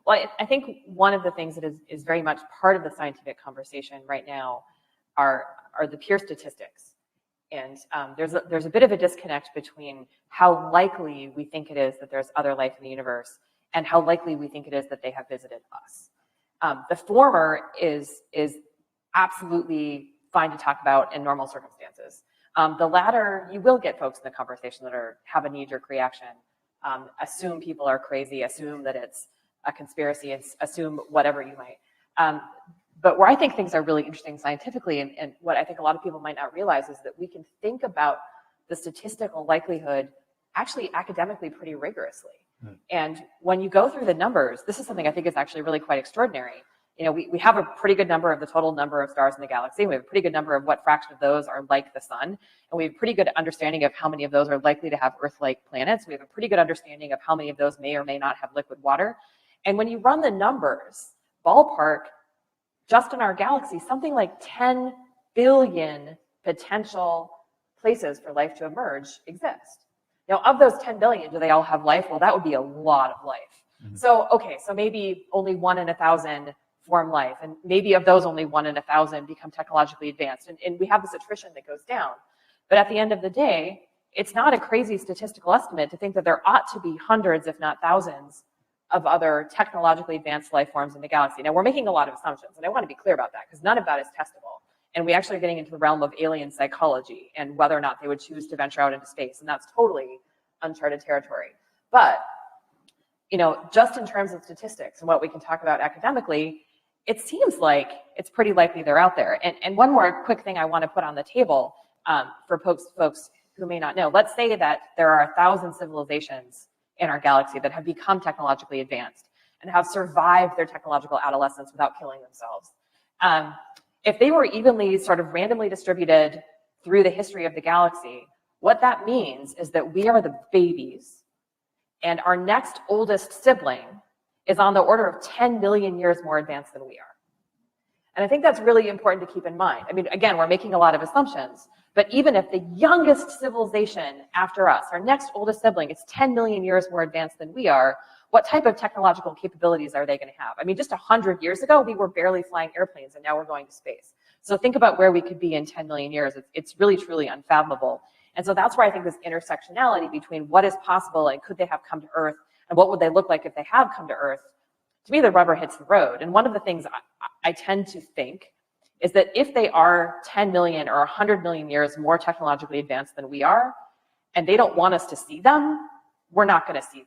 Well, I think one of the things that is very much part of the scientific conversation right now are the pure statistics. And there's a bit of a disconnect between how likely we think it is that there's other life in the universe and how likely we think it is that they have visited us. The former is absolutely fine to talk about in normal circumstances. The latter, you will get folks in the conversation that have a knee-jerk reaction, assume people are crazy, assume that it's a conspiracy, assume whatever you might. But where I think things are really interesting scientifically, and what I think a lot of people might not realize, is that we can think about the statistical likelihood actually academically pretty rigorously. And when you go through the numbers, this is something I think is actually really quite extraordinary. You know, we have a pretty good number of the total number of stars in the galaxy. We have a pretty good number of what fraction of those are like the sun. And we have a pretty good understanding of how many of those are likely to have Earth-like planets. We have a pretty good understanding of how many of those may or may not have liquid water. And when you run the numbers, ballpark, just in our galaxy, something like 10 billion potential places for life to emerge exist. Now, of those 10 billion, do they all have life? Well, that would be a lot of life. Mm-hmm. So, okay, so maybe only 1 in 1,000 form life, and maybe of those only 1 in 1,000 become technologically advanced. And we have this attrition that goes down. But at the end of the day, it's not a crazy statistical estimate to think that there ought to be hundreds, if not thousands, of other technologically advanced life forms in the galaxy. Now, we're making a lot of assumptions, and I want to be clear about that, because none of that is testable. And we actually are getting into the realm of alien psychology and whether or not they would choose to venture out into space. And that's totally uncharted territory. But, you know, just in terms of statistics and what we can talk about academically, it seems like it's pretty likely they're out there. And one more quick thing I want to put on the table for folks who may not know. Let's say that there are 1,000 civilizations in our galaxy that have become technologically advanced and have survived their technological adolescence without killing themselves. If they were evenly sort of randomly distributed through the history of the galaxy, what that means is that we are the babies, and our next oldest sibling is on the order of 10 million years more advanced than we are. And I think that's really important to keep in mind. I mean, again, we're making a lot of assumptions, but even if the youngest civilization after us, our next oldest sibling, is 10 million years more advanced than we are, what type of technological capabilities are they going to have? I mean, just 100 years ago, we were barely flying airplanes, and now we're going to space. So think about where we could be in 10 million years. It's really, truly unfathomable. And so that's where I think this intersectionality between what is possible and could they have come to Earth, and what would they look like if they have come to Earth, to me, the rubber hits the road. And one of the things I tend to think is that if they are 10 million or 100 million years more technologically advanced than we are, and they don't want us to see them, we're not going to see them.